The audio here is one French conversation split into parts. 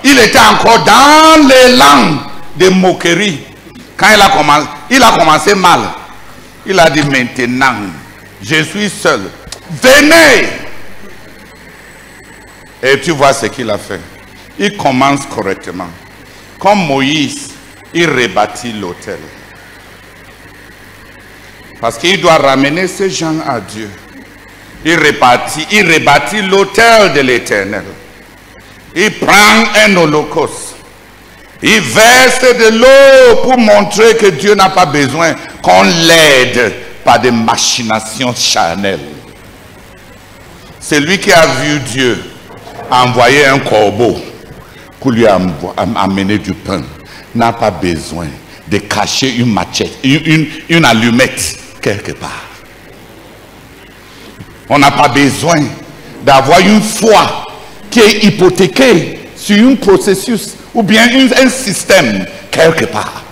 il était encore dans l'élan de moquerie. Quand il a commencé mal. Il a dit maintenant, je suis seul. Venez. Et tu vois ce qu'il a fait. Il commence correctement. Comme Moïse, il rebâtit l'autel. Parce qu'il doit ramener ces gens à Dieu. Il rebâtit l'autel de l'Éternel. Il prend un holocauste. Il verse de l'eau pour montrer que Dieu n'a pas besoin qu'on l'aide par des machinations charnelles. C'est lui qui a vu Dieu envoyer un corbeau pour lui amener du pain. N'a pas besoin de cacher une machette, une allumette quelque part. On n'a pas besoin d'avoir une foi qui est hypothéquée sur un processus ou bien un système quelque part.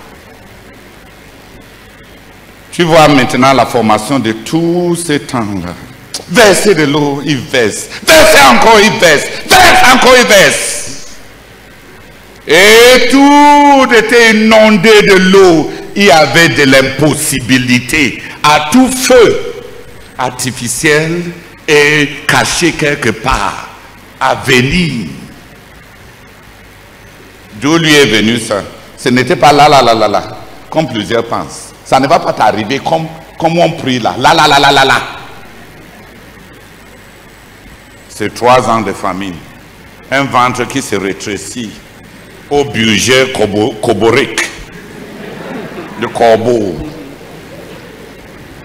Tu vois maintenant la formation de tous ces temps-là. Verser de l'eau, il verse. Verser encore, il verse. Verse encore, il verse. Et tout était inondé de l'eau. Il y avait de l'impossibilité à tout feu artificiel et caché quelque part à venir. D'où lui est venu ça? Ce n'était pas là, comme plusieurs pensent. Ça ne va pas t'arriver comme on prie là. Là. C'est 3 ans de famine. Un ventre qui se rétrécit au budget coborique. Le corbeau.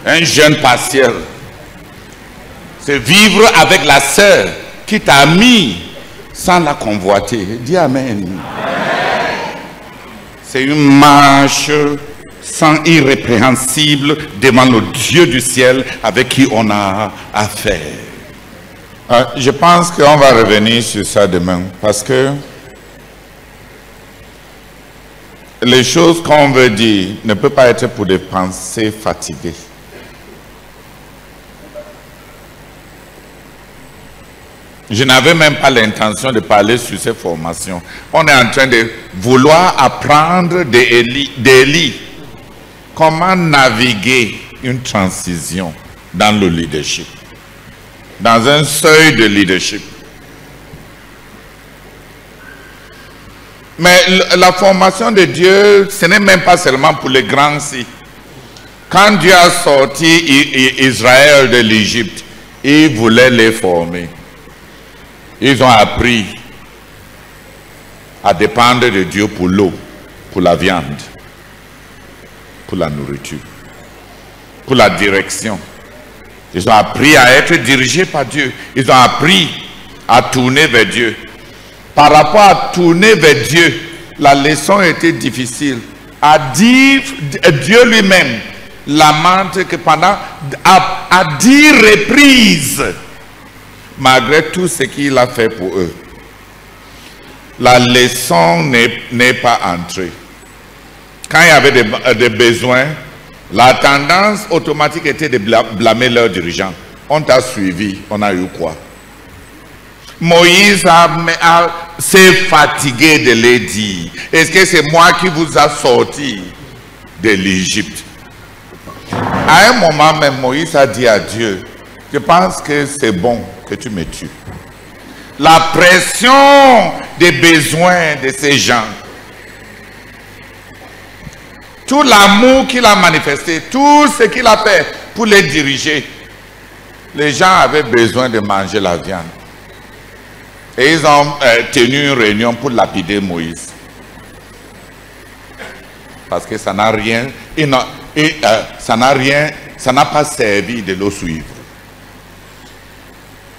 Un jeûne partiel. C'est vivre avec la sœur qui t'a mis sans la convoiter. Dis Amen. C'est une marche sans irrépréhensible devant le Dieu du ciel avec qui on a affaire. Je pense qu'on va revenir sur ça demain parce que les choses qu'on veut dire ne peuvent pas être pour des pensées fatiguées. Je n'avais même pas l'intention de parler sur ces formations. On est en train de vouloir apprendre d'Élie comment naviguer une transition dans le leadership, dans un seuil de leadership. Mais la formation de Dieu, ce n'est même pas seulement pour les grands si. Quand Dieu a sorti Israël de l'Égypte, il voulait les former. Ils ont appris à dépendre de Dieu pour l'eau, pour la viande, pour la nourriture, pour la direction. Ils ont appris à être dirigés par Dieu. Ils ont appris à tourner vers Dieu. Par rapport à tourner vers Dieu, la leçon était difficile. À dire, Dieu lui-même lamente que pendant à 10 reprises, malgré tout ce qu'il a fait pour eux, la leçon n'est pas entrée. Quand il y avait des besoins, la tendance automatique était de blâmer leurs dirigeants. On t'a suivi, on a eu quoi? Moïse s'est fatigué de les dire. Est-ce que c'est moi qui vous a sorti de l'Égypte? À un moment même, Moïse a dit à Dieu, je pense que c'est bon que tu me tues. La pression des besoins de ces gens, tout l'amour qu'il a manifesté, tout ce qu'il a fait pour les diriger, les gens avaient besoin de manger la viande. Et ils ont tenu une réunion pour lapider Moïse. Parce que ça n'a rien, ça n'a pas servi de le suivre.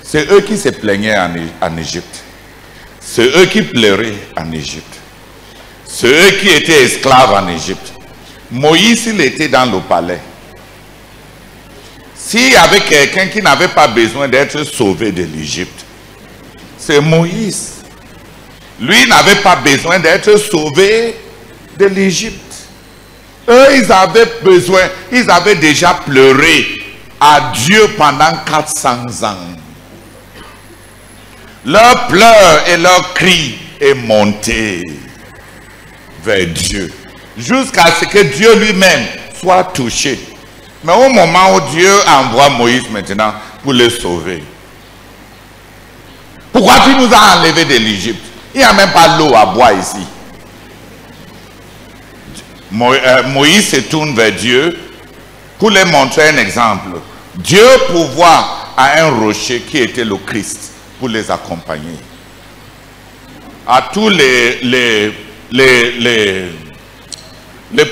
C'est eux qui se plaignaient en Égypte. C'est eux qui pleuraient en Égypte. C'est eux qui étaient esclaves en Égypte. Moïse, il était dans le palais. S'il y avait quelqu'un qui n'avait pas besoin d'être sauvé de l'Égypte, c'est Moïse. Lui n'avait pas besoin d'être sauvé de l'Égypte. Eux, ils avaient besoin, ils avaient déjà pleuré à Dieu pendant 400 ans. Leurs pleurs et leurs cris et monter vers Dieu, jusqu'à ce que Dieu lui-même soit touché. Mais au moment où Dieu envoie Moïse maintenant pour le sauver, pourquoi tu nous as enlevés de l'Égypte? Il n'y a même pas l'eau à boire ici. Moïse se tourne vers Dieu pour lui montrer un exemple. Dieu pourvoit à un rocher qui était le Christ pour les accompagner. À tous les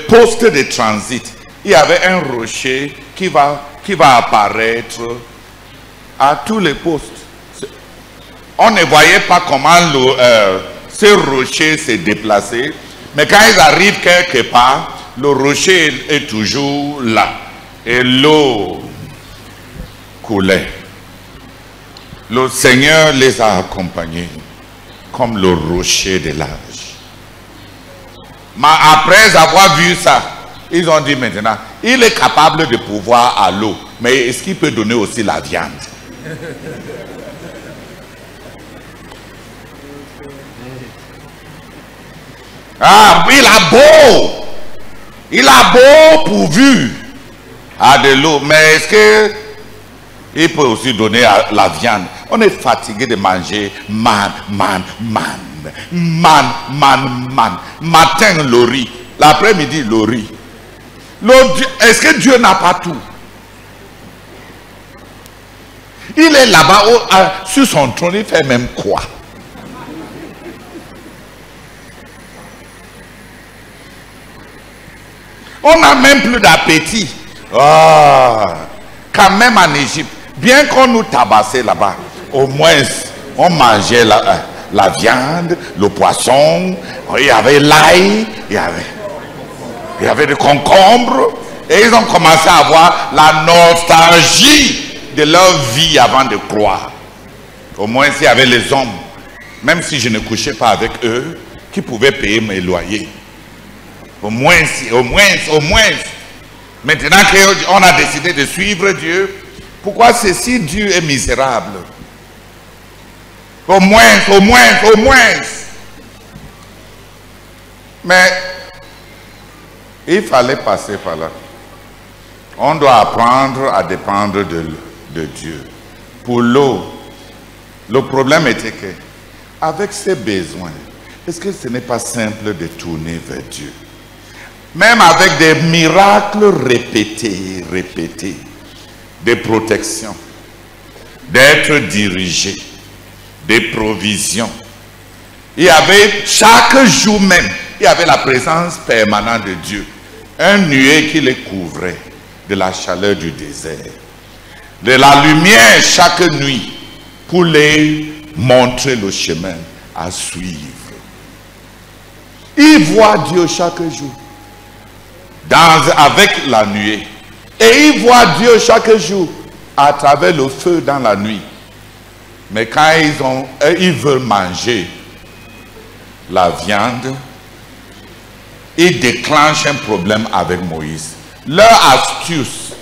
postes de transit, il y avait un rocher qui va apparaître à tous les postes. On ne voyait pas comment ce rocher s'est déplacé, mais quand ils arrivent quelque part, le rocher est toujours là et l'eau coulait. Le Seigneur les a accompagnés comme le rocher de l'âge. Mais après avoir vu ça, ils ont dit maintenant, il est capable de pouvoir à l'eau, mais est-ce qu'il peut donner aussi la viande? Ah, il a beau pourvu à de l'eau, mais est-ce que il peut aussi donner la viande? On est fatigué de manger man. Matin le riz, l'après-midi le riz. Est-ce que Dieu n'a pas tout? Il est là-bas sur son trône, il fait même quoi? On n'a même plus d'appétit. Quand même en Égypte, bien qu'on nous tabassait là-bas, au moins on mangeait la viande, le poisson, il y avait l'ail, il y avait des concombres, et ils ont commencé à avoir la nostalgie de leur vie avant de croire. Au moins il y avait les hommes, même si je ne couchais pas avec eux, qui pouvaient payer mes loyers. Au moins. Maintenant qu'on a décidé de suivre Dieu, pourquoi si Dieu est misérable? Au moins. Mais il fallait passer par là. On doit apprendre à dépendre de Dieu. Pour l'eau, le problème était que, avec ses besoins, est-ce que ce n'est pas simple de tourner vers Dieu? Même avec des miracles répétés, des protections, d'être dirigé, des provisions. Il y avait chaque jour même, il y avait la présence permanente de Dieu. Un nuée qui les couvrait de la chaleur du désert. De la lumière chaque nuit pour les montrer le chemin à suivre. Ils voient Dieu chaque jour. Avec la nuée. Et ils voient Dieu chaque jour à travers le feu dans la nuit. Mais quand ils veulent manger la viande, ils déclenchent un problème avec Moïse. Leur astuce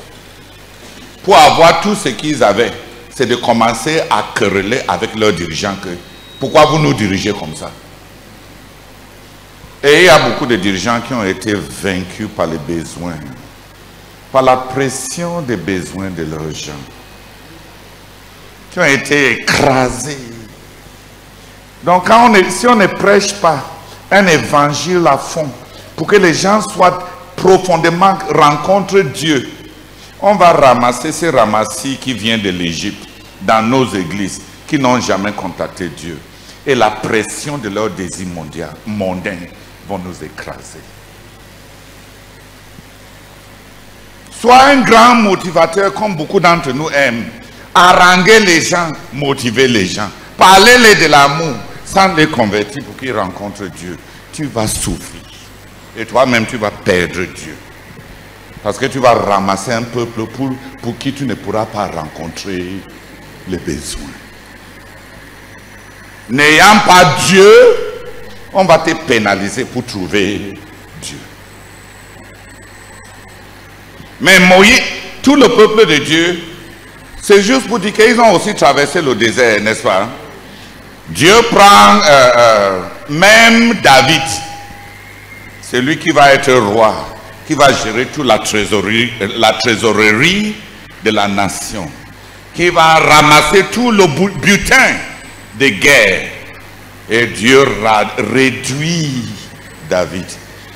pour avoir tout ce qu'ils avaient, c'est de commencer à quereller avec leurs dirigeants que pourquoi vous nous dirigez comme ça? Et il y a beaucoup de dirigeants qui ont été vaincus par les besoins, par la pression des besoins de leurs gens, qui ont été écrasés. Donc si on ne prêche pas un évangile à fond, pour que les gens soient profondément rencontrent Dieu, on va ramasser ces ramassis qui viennent de l'Égypte dans nos églises, qui n'ont jamais contacté Dieu. Et la pression de leurs désirs mondains vont nous écraser. Sois un grand motivateur comme beaucoup d'entre nous aiment. Haranguer les gens, motiver les gens. Parler-les de l'amour sans les convertir pour qu'ils rencontrent Dieu. Tu vas souffrir. Et toi-même, tu vas perdre Dieu. Parce que tu vas ramasser un peuple pour qui tu ne pourras pas rencontrer les besoins. N'ayant pas Dieu, on va te pénaliser pour trouver Dieu. Mais Moïse, tout le peuple de Dieu, c'est juste pour dire qu'ils ont aussi traversé le désert, n'est-ce pas? Dieu prend même David, celui qui va être roi, qui va gérer toute la trésorerie de la nation, qui va ramasser tout le butin de guerre. Et Dieu réduit David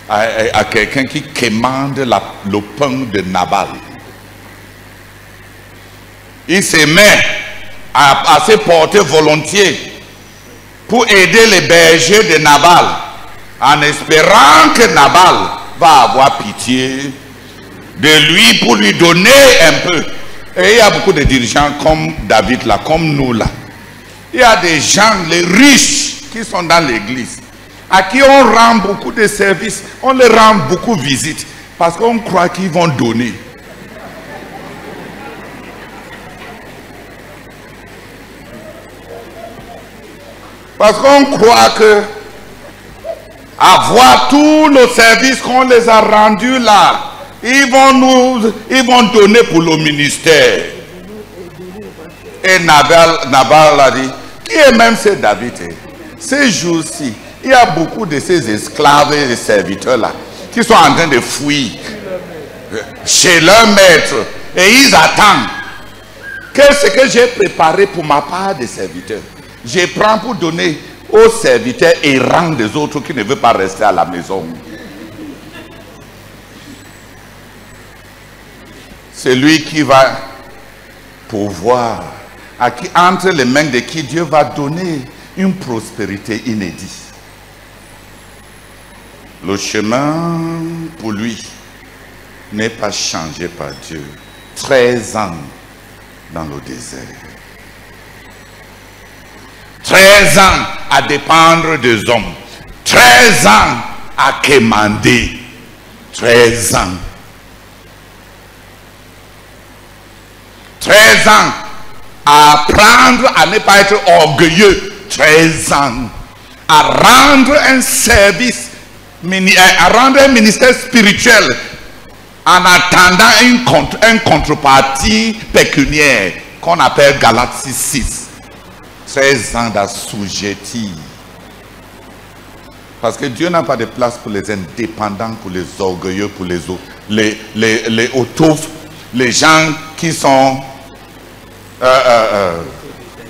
à quelqu'un qui commande le pain de Nabal. Il se met à se porter volontiers pour aider les bergers de Nabal, en espérant que Nabal va avoir pitié de lui pour lui donner un peu. Et il y a beaucoup de dirigeants comme David là, comme nous là. Il y a des gens, les riches, qui sont dans l'église, à qui on rend beaucoup de services, on les rend beaucoup de visites, parce qu'on croit qu'ils vont donner. Parce qu'on croit que avoir tous nos services qu'on les a rendus là, ils vont donner pour le ministère. Et Nabal a dit, qui est même ce David? Ces jours-ci, il y a beaucoup de ces esclaves et serviteurs là qui sont en train de fuir chez leur maître et ils attendent. Qu'est-ce que j'ai préparé pour ma part de serviteurs? Je prends pour donner aux serviteurs errants des autres qui ne veulent pas rester à la maison. Celui qui va pouvoir, entre les mains de qui Dieu va donner une prospérité inédite. Le chemin pour lui n'est pas changé par Dieu. 13 ans dans le désert. 13 ans à dépendre des hommes. 13 ans à quémander. 13 ans. 13 ans à apprendre à ne pas être orgueilleux. 13 ans à rendre un service, à rendre un ministère spirituel en attendant une contrepartie pécuniaire qu'on appelle Galates 6. 13 ans d'assujettir. Parce que Dieu n'a pas de place pour les indépendants, pour les orgueilleux, pour les les gens qui sont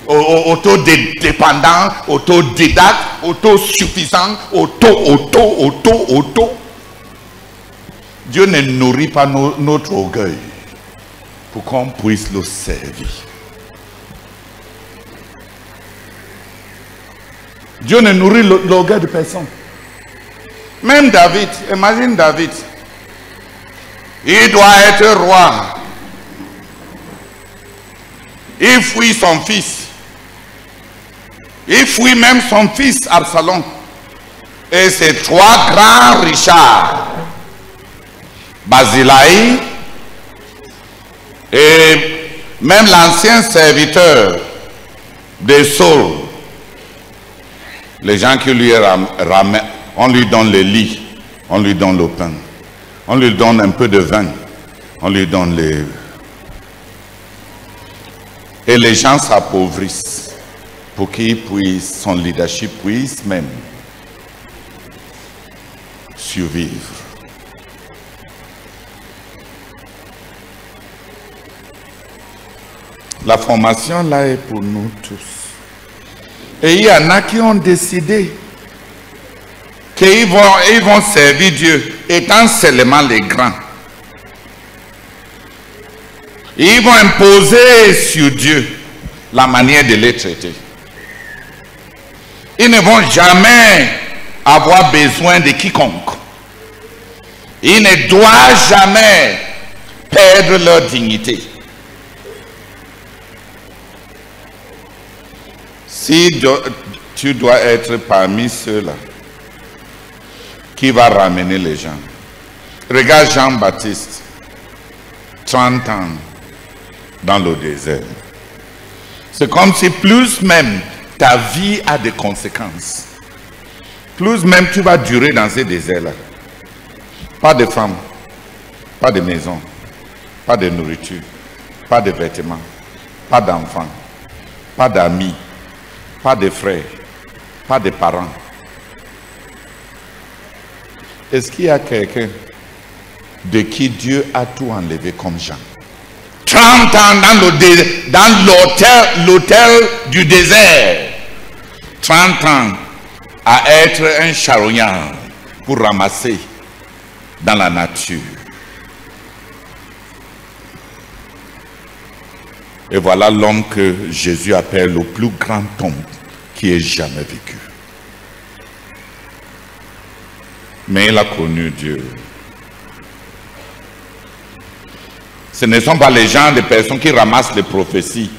autodépendants, autodidactes, autosuffisants, auto. Dieu ne nourrit pas notre orgueil pour qu'on puisse le servir. Dieu ne nourrit l'orgueil de personne. Même David, imagine David. Il doit être roi. Il fuit son fils. Il fuit même son fils Absalom. Et ses 3 grands richards, Barzillai et même l'ancien serviteur de Saul, les gens qui lui ramènent, on lui donne le lit, on lui donne le pain, on lui donne un peu de vin, on lui donne les... Et les gens s'appauvrissent pour qu'il puisse, son leadership puisse même survivre. La formation là est pour nous tous. Et il y en a qui ont décidé qu'ils vont servir Dieu étant seulement les grands. Ils vont imposer sur Dieu la manière de les traiter. Ils ne vont jamais avoir besoin de quiconque. Ils ne doivent jamais perdre leur dignité. Si tu dois être parmi ceux-là qui va ramener les gens. Regarde Jean-Baptiste, 30 ans dans le désert. C'est comme si plus même ta vie a des conséquences. Plus même tu vas durer dans ces déserts-là. Pas de femmes, pas de maison, pas de nourriture, pas de vêtements, pas d'enfants, pas d'amis. pas des frères, pas des parents. Est-ce qu'il y a quelqu'un de qui Dieu a tout enlevé comme Jean? 30 ans dans l'autel du désert. 30 ans à être un charognard pour ramasser dans la nature. Et voilà l'homme que Jésus appelle le plus grand homme qui ait jamais vécu. Mais il a connu Dieu. Ce ne sont pas les gens, des personnes qui ramassent les prophéties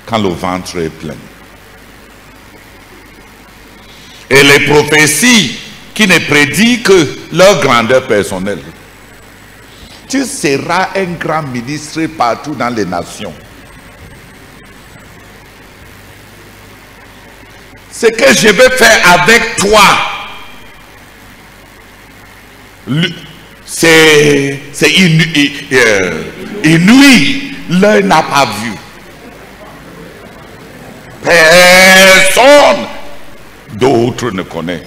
quand le ventre est plein. Et les prophéties qui ne prédisent que leur grandeur personnelle. Tu seras un grand ministre partout dans les nations. Ce que je vais faire avec toi, c'est inouï. L'œil n'a pas vu. Personne d'autre ne connaît.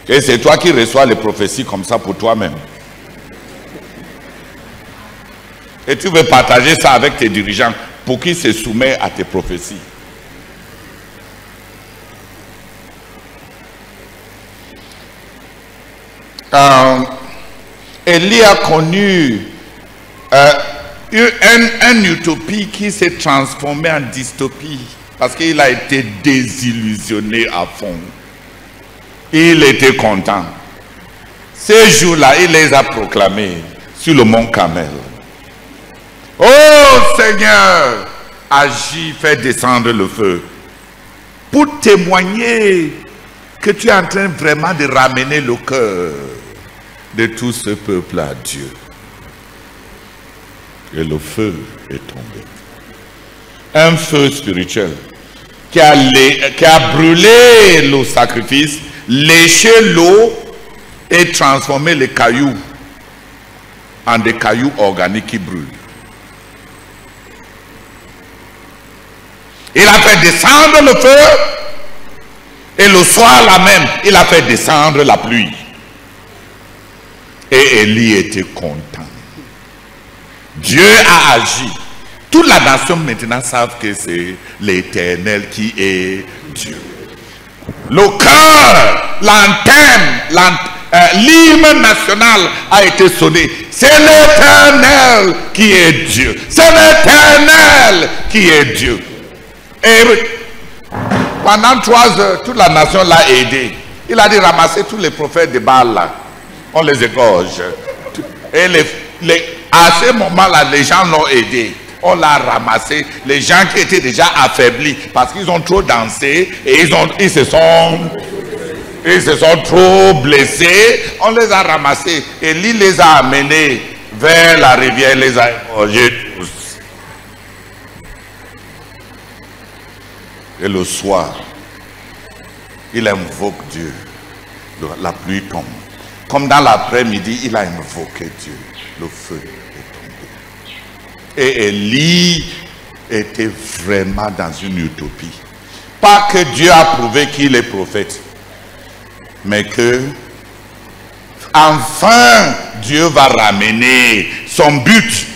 Et c'est toi qui reçois les prophéties comme ça pour toi-même. Et tu veux partager ça avec tes dirigeants pour qu'ils se soumettent à tes prophéties. Élie a connu une utopie qui s'est transformée en dystopie parce qu'il a été désillusionné à fond. Il était content. Ces jours-là, il les a proclamés sur le mont Carmel. Oh Seigneur, agis, fais descendre le feu. Pour témoigner que tu es en train vraiment de ramener le cœur de tout ce peuple à Dieu. Et le feu est tombé. Un feu spirituel qui a brûlé le sacrifice, léché l'eau et transformé les cailloux en des cailloux organiques qui brûlent. Il a fait descendre le feu et le soir là même, il a fait descendre la pluie. Et Élie était content. Dieu a agi. Toute la nation maintenant savent que c'est l'Éternel qui est Dieu. Le cœur, l'antenne, l'hymne national a été sonné. C'est l'Éternel qui est Dieu. C'est l'Éternel qui est Dieu. Et pendant 3 heures, toute la nation l'a aidé. Il a dit ramasser tous les prophètes de Baal là. On les égorge. Et à ce moment-là, les gens l'ont aidé. On l'a ramassé. Les gens qui étaient déjà affaiblis parce qu'ils ont trop dansé et ils se sont trop blessés. On les a ramassés. Et lui les a amenés vers la rivière. Il les a égorgés tous. Et le soir, il invoque Dieu. La pluie tombe. Comme dans l'après-midi, il a invoqué Dieu. Le feu est tombé. Et Élie était vraiment dans une utopie. Pas que Dieu a prouvé qu'il est prophète, mais que enfin Dieu va ramener, son but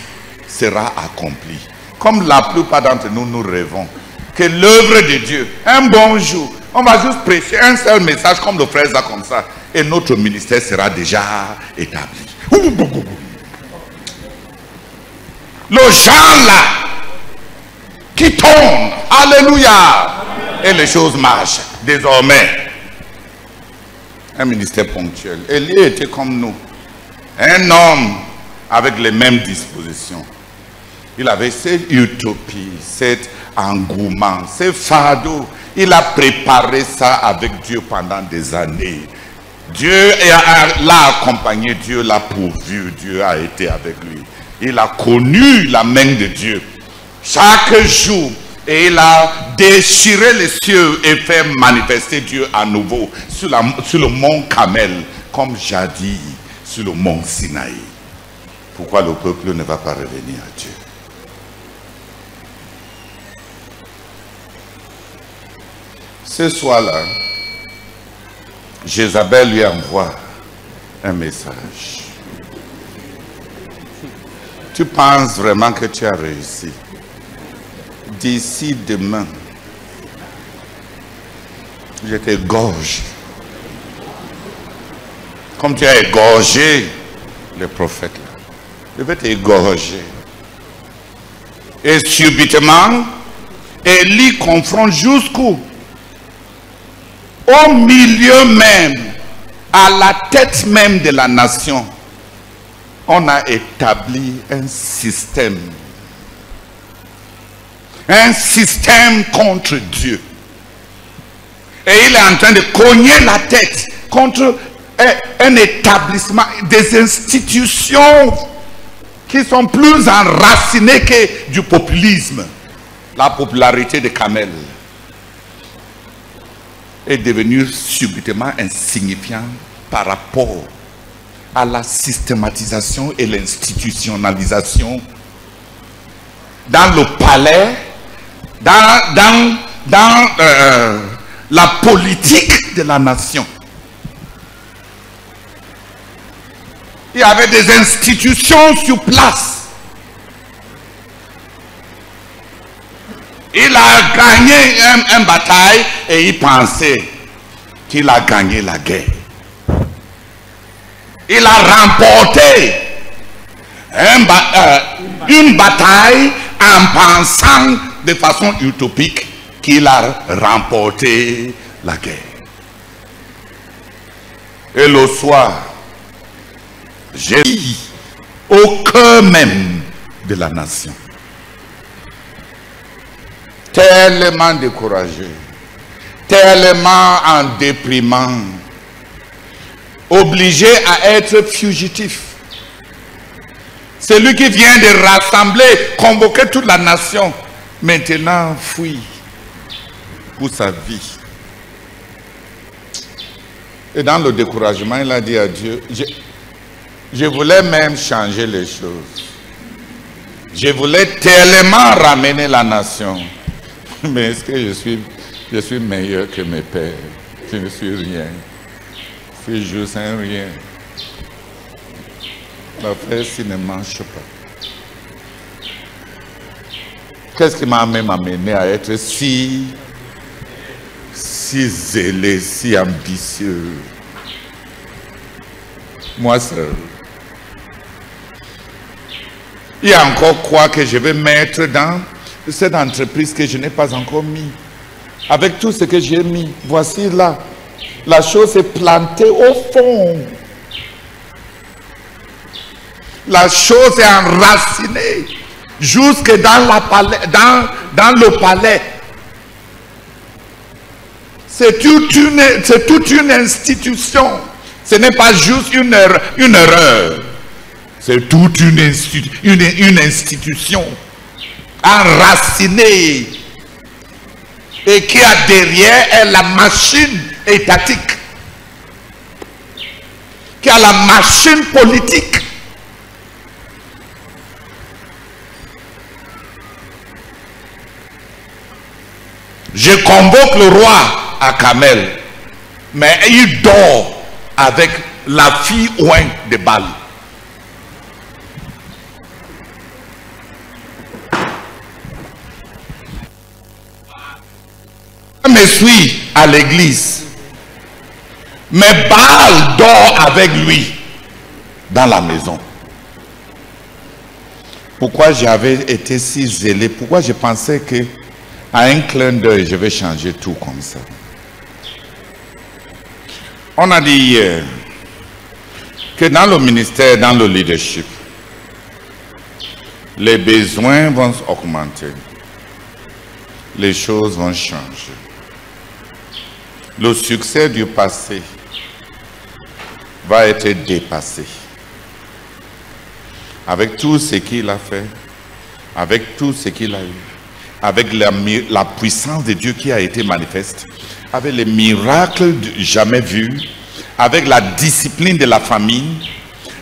sera accompli. Comme la plupart d'entre nous, nous rêvons que l'œuvre de Dieu, un bon jour, on va juste prêcher un seul message comme le frère Zach comme ça, et notre ministère sera déjà établi. Le chant là qui tombe, alléluia, et les choses marchent. Désormais, un ministère ponctuel. Élie était comme nous, un homme avec les mêmes dispositions. Il avait cette utopie, cet engouement, ce fardeau. Il a préparé ça avec Dieu pendant des années. Dieu l'a accompagné, Dieu l'a pourvu, Dieu a été avec lui. Il a connu la main de Dieu chaque jour et il a déchiré les cieux et fait manifester Dieu à nouveau sur le mont Carmel comme jadis sur le mont Sinaï. Pourquoi le peuple ne va pas revenir à Dieu? Ce soir-là, Jézabel lui envoie un message. Tu penses vraiment que tu as réussi? D'ici demain, je t'égorge. Comme tu as égorgé le prophète là. Je vais t'égorger. Et subitement, Élie confronte jusqu'où? Au milieu même, à la tête même de la nation, on a établi un système. Un système contre Dieu. Et il est en train de cogner la tête contre un établissement, des institutions qui sont plus enracinées que du populisme. La popularité de Kamel est devenue subitement insignifiante par rapport à la systématisation et l'institutionnalisation dans le palais, dans la politique de la nation. Il y avait des institutions sur place. Il a gagné une bataille et il pensait qu'il a gagné la guerre. Il a remporté une bataille en pensant de façon utopique qu'il a remporté la guerre. Et le soir, j'ai dit au cœur même de la nation, tellement découragé, tellement en déprimant, obligé à être fugitif. Celui qui vient de rassembler, convoquer toute la nation, maintenant fuit pour sa vie. Et dans le découragement, il a dit à Dieu, je voulais même changer les choses. Je voulais tellement ramener la nation. Mais est-ce que je suis meilleur que mes pères? Je ne suis rien. Je suis juste un rien. L'affaire, s'il ne marche pas. Qu'est-ce qui m'a même amené à être si zélé, si ambitieux? Moi seul. Il y a encore quoi que je vais mettre dans cette entreprise que je n'ai pas encore mis. Avec tout ce que j'ai mis, voici là, la chose est plantée au fond. La chose est enracinée jusque dans le palais. C'est toute une institution. Ce n'est pas juste une erreur. C'est toute une institution enracinée et qui a derrière la machine étatique, qui a la machine politique. Je convoque le roi à Kamel, mais il dort avec la fille Ouin de Bâle. Je me suis à l'église, mais Bâle dort avec lui dans la maison. Pourquoi j'avais été si zélé? Pourquoi je pensais que à un clin d'œil, je vais changer tout comme ça? On a dit hier que dans le ministère, dans le leadership, les besoins vont augmenter. Les choses vont changer. Le succès du passé va être dépassé. Avec tout ce qu'il a fait, avec tout ce qu'il a eu, avec la puissance de Dieu qui a été manifeste, avec les miracles jamais vus, avec la discipline de la famille,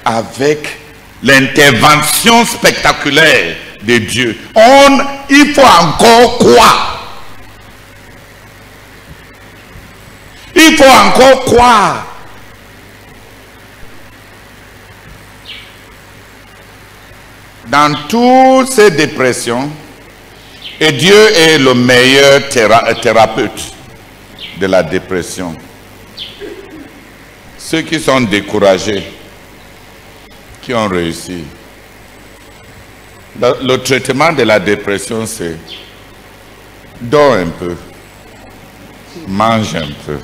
avec l'intervention spectaculaire de Dieu. Il faut encore quoi? faut encore croire. Dans toutes ces dépressions, et Dieu est le meilleur thérapeute de la dépression. Ceux qui sont découragés, qui ont réussi. Le traitement de la dépression, c'est dors un peu, mange un peu.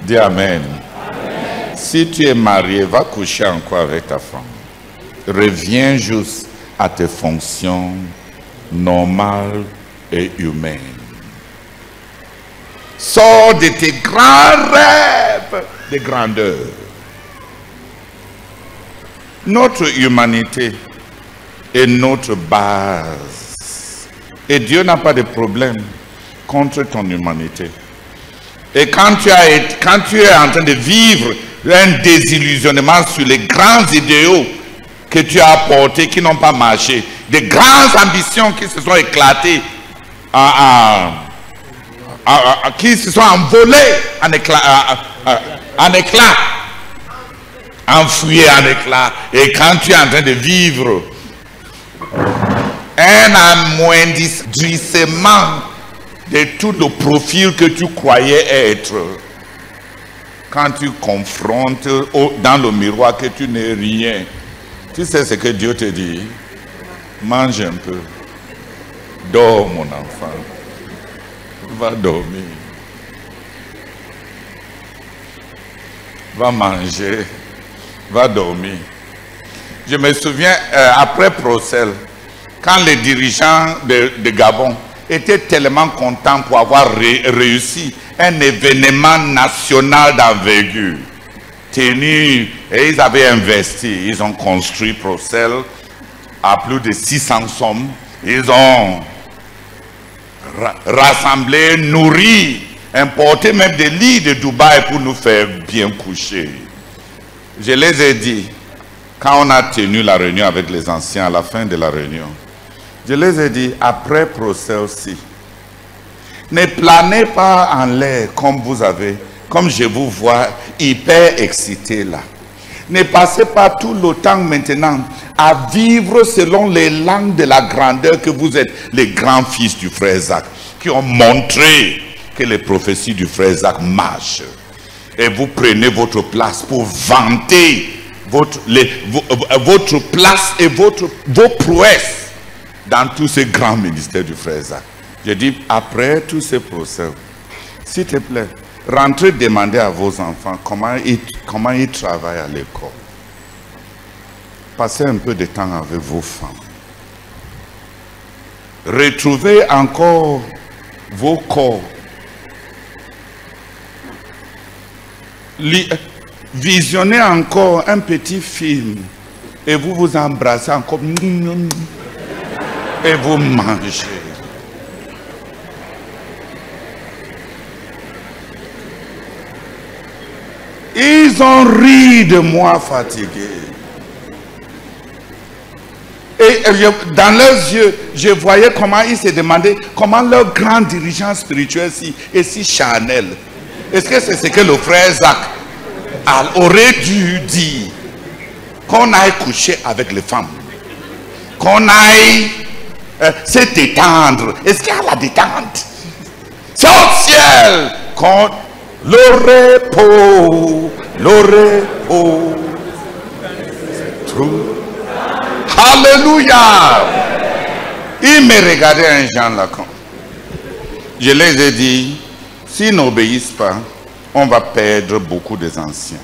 Dis Amen. Amen. Si tu es marié, va coucher encore avec ta femme. Reviens juste à tes fonctions normales et humaines. Sors de tes grands rêves de grandeur. Notre humanité est notre base. Et Dieu n'a pas de problème contre ton humanité. Et quand tu es en train de vivre un désillusionnement sur les grands idéaux que tu as apportés, qui n'ont pas marché, des grandes ambitions qui se sont éclatées, qui se sont envolées en éclat, enfouies en éclat. Et quand tu es en train de vivre un amoindrissement de tout le profil que tu croyais être, quand tu confrontes dans le miroir que tu n'es rien, tu sais ce que Dieu te dit? Mange un peu. Dors, mon enfant. Va dormir. Va manger. Va dormir. Je me souviens, après Procel, quand les dirigeants de Gabon étaient tellement contents pour avoir réussi un événement national d'envergure, tenu, et ils avaient investi, ils ont construit Procel à plus de 600 sommes, ils ont rassemblé, nourri, importé même des lits de Dubaï pour nous faire bien coucher. Je les ai dit, quand on a tenu la réunion avec les anciens, à la fin de la réunion, je les ai dit, après procès aussi, ne planez pas en l'air comme vous avez, comme je vous vois hyper excité là. Ne passez pas tout le temps maintenant à vivre selon les langues de la grandeur que vous êtes, les grands fils du frère Zach, qui ont montré que les prophéties du frère Zach marchent. Et vous prenez votre place pour vanter votre place et vos prouesses dans tous ces grands ministères du frère Zach. Je dis, après tous ces procès, s'il te plaît, rentrez demander à vos enfants comment ils travaillent à l'école. Passez un peu de temps avec vos femmes. Retrouvez encore vos corps. Visionnez encore un petit film et vous vous embrassez encore et vous mangez. Ils ont ri de moi fatigué. Et dans leurs yeux, je voyais comment ils se demandaient comment leur grand dirigeant spirituel est si charnel. Est-ce que c'est ce que le frère Zach aurait dû dire? Qu'on aille coucher avec les femmes, qu'on aille se détendre. Est-ce qu'il y a la détente? C'est au ciel qu'on... Le repos, tout. Alléluia. Il me regardait un Jean Lacan. Je les ai dit, s'ils n'obéissent pas, on va perdre beaucoup des anciens.